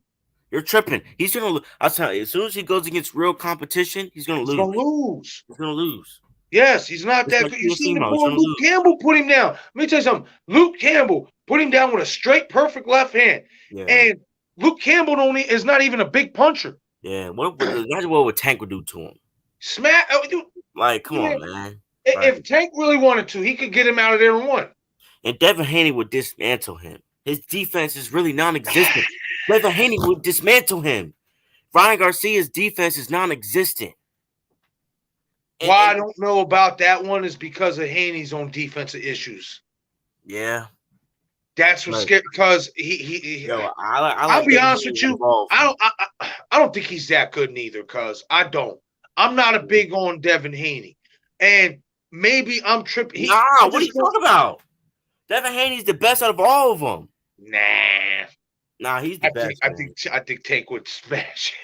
You're tripping. He's gonna. I'll tell you. As soon as he goes against real competition, he's gonna lose. He's gonna lose. Yes, he's not that good. You see the boy Luke Campbell put him down. Let me tell you something. Luke Campbell put him down with a straight, perfect left hand. Yeah. And Luke Campbell is not even a big puncher. Yeah. Imagine what Tank would do to him. Smack. Like, come on, man. If Tank really wanted to, he could get him out of there in one. And Devin Haney would dismantle him. His defense is really non-existent. Devin Haney would dismantle him. Ryan Garcia's defense is non-existent. Why I don't know about that one is because of Haney's own defensive issues. Yeah. That's what's scary because I'll be honest with you. I don't think he's that good neither, cuz I'm not a big on Devin Haney. And maybe I'm tripping. What are you talking about? Devin Haney's the best out of all of them. Nah, he's the best. I think Tank would smash.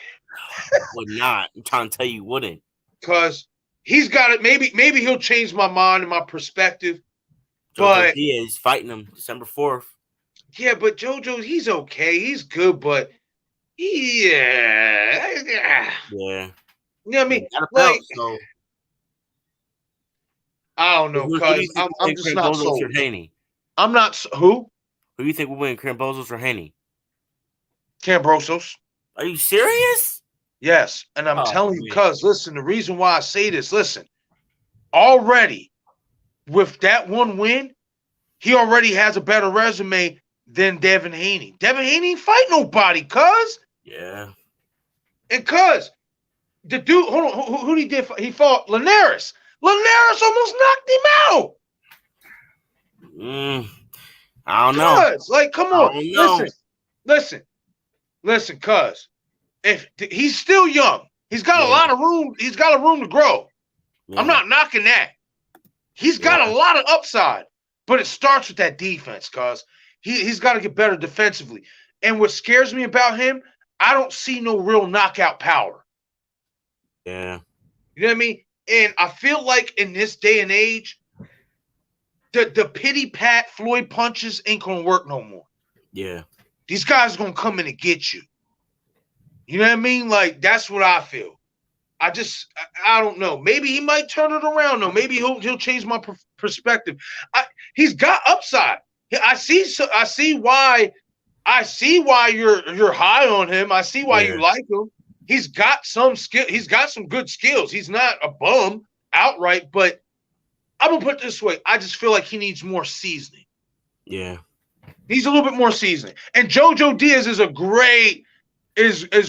Would not. I'm trying to tell you, wouldn't. Because he's got it. Maybe he'll change my mind and my perspective. But Diaz fighting him December 4th. Yeah, but JoJo, he's okay. He's good, but yeah. You know what I mean? Like, I don't know, because I'm just not sold. I'm not who? Who do you think will win, KAMBROSOS or Haney? KAMBROSOS. Are you serious? Yes, and I'm telling you, because listen, the reason why I say this, listen, already with that one win, he already has a better resume than Devin Haney. Devin Haney ain't fight nobody, cuz. Yeah. And cuz the dude, hold on, who he did? He fought Linares. Linares almost knocked him out. I don't know. Like, come on, listen, cuz if he's still young, he's got a lot of room. He's got a room to grow. Yeah. I'm not knocking that. He's got a lot of upside, but it starts with that defense, cuz he's got to get better defensively. And what scares me about him, I don't see no real knockout power. Yeah. You know what I mean? And I feel like in this day and age, the pity pat Floyd punches ain't gonna work no more. Yeah. These guys are gonna come in and get you. You know what I mean? Like, that's what I feel. I don't know. Maybe he might turn it around though. Maybe he'll change my perspective. He's got upside. I see why you're high on him. I see why you like him. He's got some skill. He's got some good skills. He's not a bum outright, but I'm gonna put it this way. I just feel like he needs more seasoning. Yeah. Needs a little bit more seasoning. And JoJo Diaz is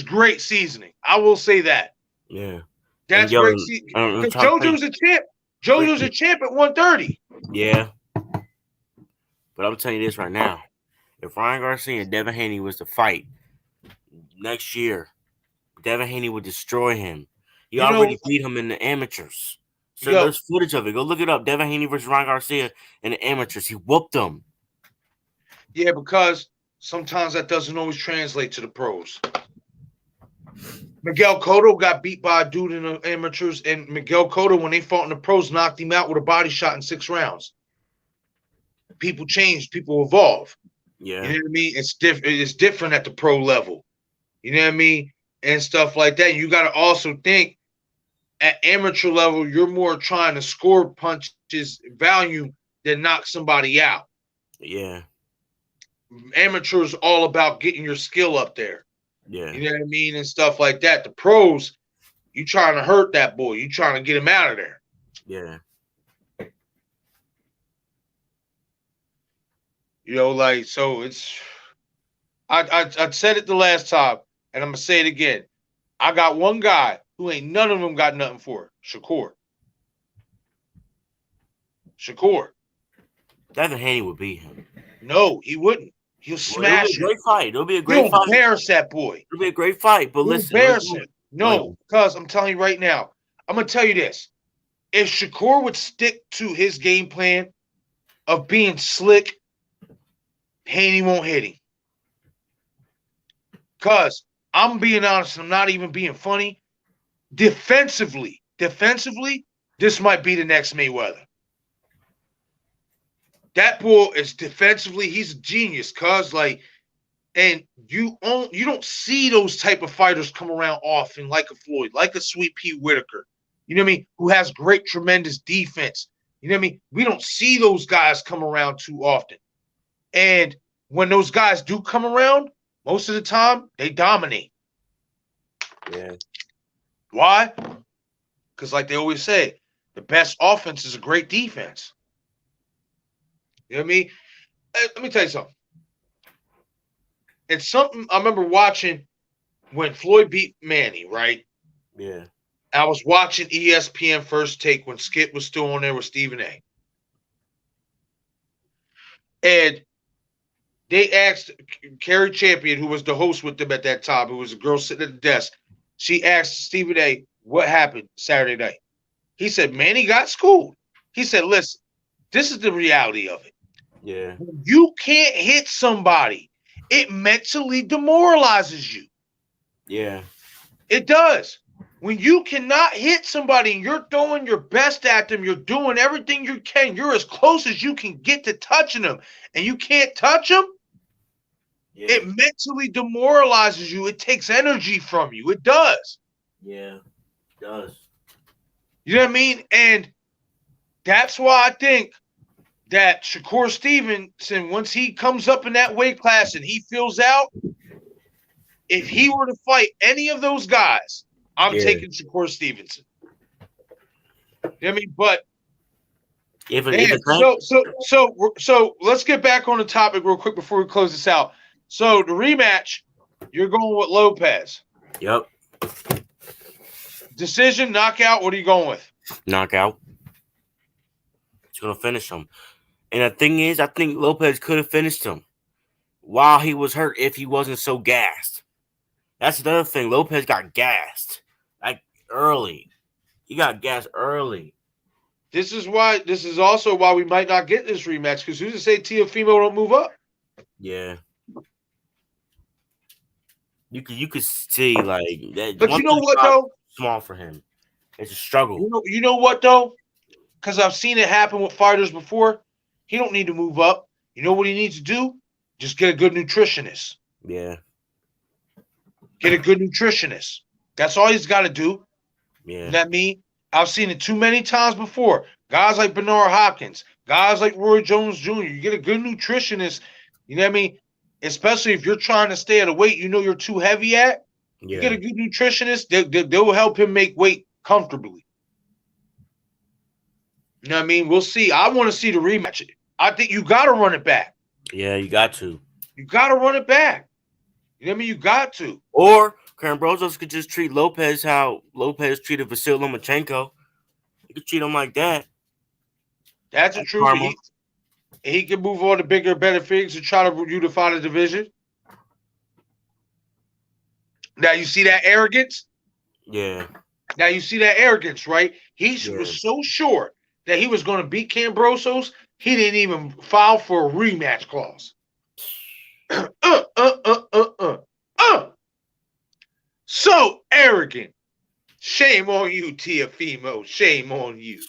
great seasoning. I will say that. Yeah. That's great seasoning. Because JoJo's a champ. JoJo's a champ at 130. Yeah. But I'm telling you this right now. If Ryan Garcia and Devin Haney was to fight next year, Devin Haney would destroy him. He already beat him in the amateurs. So there's footage of it. Go look it up. Devin Haney versus Ryan Garcia in the amateurs. He whooped him. Yeah, because sometimes that doesn't always translate to the pros. Miguel Cotto got beat by a dude in the amateurs, and Miguel Cotto, when they fought in the pros, knocked him out with a body shot in 6 rounds. People change, people evolve. Yeah. You know what I mean? It's different. It's different at the pro level. You know what I mean? And stuff like that. You got to also think at amateur level, you're more trying to score punches value than knock somebody out. Yeah. Amateurs all about getting your skill up there. Yeah. You know what I mean? And stuff like that. The pros, you trying to hurt that boy. You trying to get him out of there. Yeah. You know, like, so it's I said it the last time, and I'm gonna say it again. I got one guy who ain't none of them got nothing for. Shakur. Devin Haney would beat him. No, he wouldn't. He'll smash him. It'll be a great fight. It'll be a great He'll fight. embarrass that boy. It'll be a great fight. But He'll embarrass him. No, because I'm telling you right now, I'm gonna tell you this. If Shakur would stick to his game plan of being slick, Haney won't hit him. Because I'm being honest, I'm not even being funny. Defensively, this might be the next Mayweather. That boy is defensively, he's a genius, cuz like, and you don't see those type of fighters come around often, like a Floyd, like a Sweet Pea Whitaker. You know what I mean? Who has great, tremendous defense. You know what I mean? We don't see those guys come around too often. And when those guys do come around, most of the time, they dominate. Yeah. Why? Because like they always say, the best offense is a great defense. You know what I mean? Let me tell you something. It's something I remember watching when Floyd beat Manny, right? Yeah. I was watching ESPN First Take when Skip was still on there with Stephen A. And they asked Carrie Champion, who was the host with them at that time, who was a girl sitting at the desk. She asked Stephen A. what happened Saturday night. He said, Manny got schooled. He said, listen, this is the reality of it. Yeah. You can't hit somebody. It mentally demoralizes you. Yeah. It does. When you cannot hit somebody and you're throwing your best at them, you're doing everything you can, you're as close as you can get to touching them, and you can't touch them, it mentally demoralizes you. It takes energy from you. It does. Yeah, it does. You know what I mean? And that's why I think that Shakur Stevenson, once he comes up in that weight class and he fills out, if he were to fight any of those guys, I'm taking Shakur Stevenson. You know what I mean? But so let's get back on the topic real quick before we close this out. So the rematch, you're going with Lopez. Yep. Decision, knockout, what are you going with? Knockout. He's going to finish him. And the thing is, I think Lopez could have finished him while he was hurt if he wasn't so gassed. That's another thing. Lopez got gassed like early. He got gassed early. This is also why we might not get this rematch, because who's to say TEAFIMO don't move up? Yeah. You could see like that. But you know what though? Small for him. It's a struggle. You know what though? Because I've seen it happen with fighters before. He don't need to move up. You know what he needs to do? Just get a good nutritionist. Yeah. Get a good nutritionist. That's all he's got to do. Yeah. You know what I mean? I've seen it too many times before. Guys like Bernard Hopkins, guys like Roy Jones Jr. You get a good nutritionist. You know what I mean? Especially if you're trying to stay at a weight you know you're too heavy at. Yeah. You get a good nutritionist. They'll help him make weight comfortably. You know what I mean? We'll see. I want to see the rematch. I think you got to run it back. Yeah, you got to. You got to run it back. You know what I mean? You got to. Or KAMBROSOS could just treat Lopez how Lopez treated Vasily Lomachenko. He could treat him like that. That's the truth. He can move on to bigger, better things and try to unify the division. Now, you see that arrogance? Yeah. Now, you see that arrogance, right? He was so sure that he was going to beat KAMBROSOS, he didn't even file for a rematch clause. So arrogant. Shame on you, TEAFIMO. Shame on you.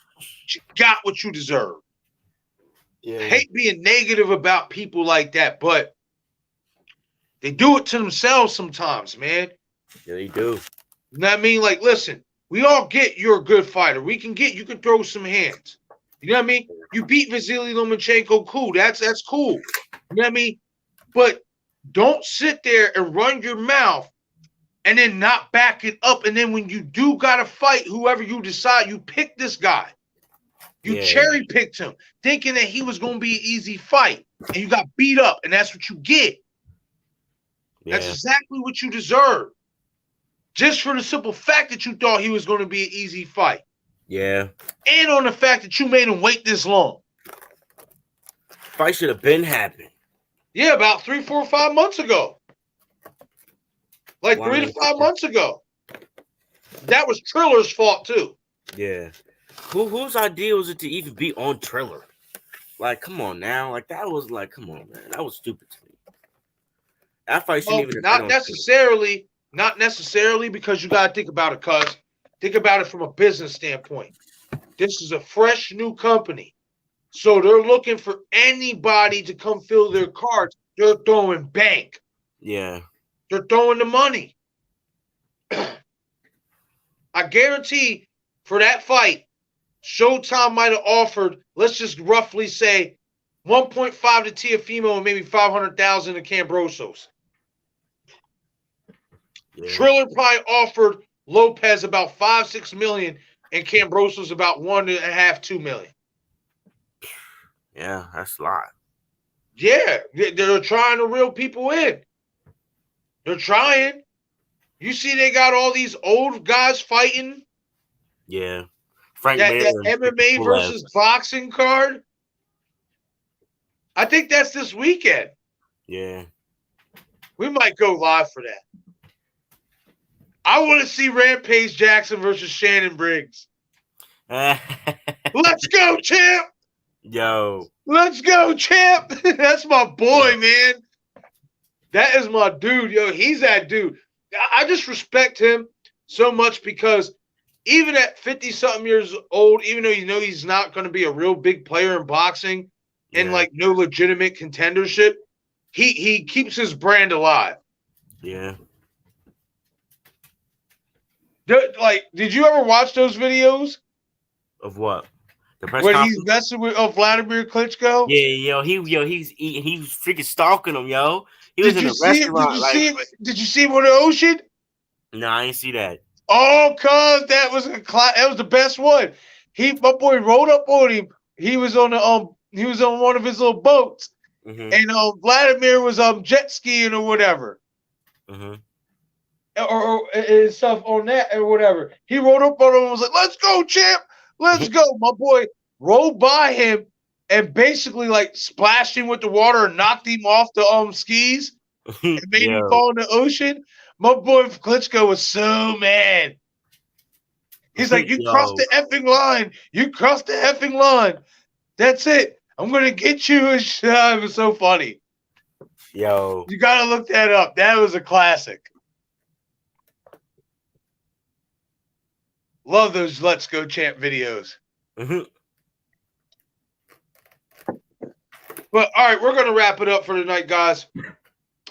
You got what you deserve. Yeah. I hate being negative about people like that, but they do it to themselves sometimes, man. Yeah, they do. You know what I mean? Like, listen, we all get you're a good fighter. You can throw some hands. You know what I mean? You beat Vasily Lomachenko, cool. That's cool. You know what I mean? But don't sit there and run your mouth and then not back it up. And then when you do gotta fight whoever you decide, you pick this guy. You cherry picked him, thinking that he was gonna be an easy fight, and you got beat up, and that's what you get. Yeah. That's exactly what you deserve. Just for the simple fact that you thought he was going to be an easy fight. Yeah. And on the fact that you made him wait this long. Fight should have been happening. Yeah, about 3, 4, 5 months ago. Like 3 to 5 months ago. That was Triller's fault too. Yeah. Whose idea was it to even be on Triller? Like, come on now. Like, that was like, come on, man. That was stupid to me. That fight shouldn't even have been Not necessarily, because you got to think about it, cuz. Think about it from a business standpoint. This is a fresh new company. So they're looking for anybody to come fill their cards. They're throwing bank. Yeah. They're throwing the money. I guarantee for that fight, Showtime might have offered, let's just roughly say, 1.5 to TEAFIMO and maybe 500,000 to KAMBROSOS. Yeah. Triller probably offered Lopez about 5-6 million and KAMBROSOS about 1.5, 2 million. Yeah, that's a lot. Yeah, they're trying to reel people in. They're trying. You see, they got all these old guys fighting. Yeah, that MMA versus boxing card. I think that's this weekend. Yeah, we might go live for that. I want to see Rampage Jackson versus Shannon Briggs. Let's go, champ! Yo. Let's go, champ! That's my boy, man. That is my dude. Yo, he's that dude. I just respect him so much because even at 50-something years old, even though you know he's not going to be a real big player in boxing and like no legitimate contendership, he keeps his brand alive. Yeah. Like, did you ever watch those videos? Of what? The press when conference? He's messing with Vladimir Klitschko? Yeah, he's freaking stalking him, yo. He was in a restaurant. Did you see him on the ocean? No, I didn't see that. Oh, cuz that was the best one. My boy rode up on him. He was on one of his little boats, and Vladimir was jet skiing or whatever. Or stuff on that or whatever. He rode up on him and was like, "Let's go, champ! Let's go!" My boy rode by him and basically like splashed him with the water and knocked him off the skis and made him fall in the ocean. My boy Klitschko was so mad. He's like, "You crossed the effing line! You crossed the effing line! That's it! I'm gonna get you!" It was so funny. Yo, you gotta look that up. That was a classic. Love those Let's Go Champ videos. But all right, we're gonna wrap it up for tonight, guys.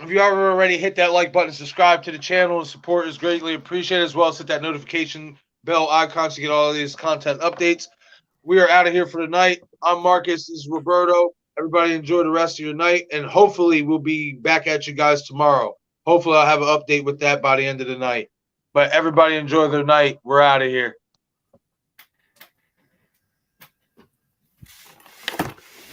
If you haven't already, hit that like button, subscribe to the channel, and support is greatly appreciated, as well as hit that notification bell icon to get all of these content updates. We are out of here for tonight. I'm Marcus. This is Roberto. Everybody enjoy the rest of your night, and hopefully we'll be back at you guys tomorrow. Hopefully I'll have an update with that by the end of the night. But everybody enjoy their night. We're out of here.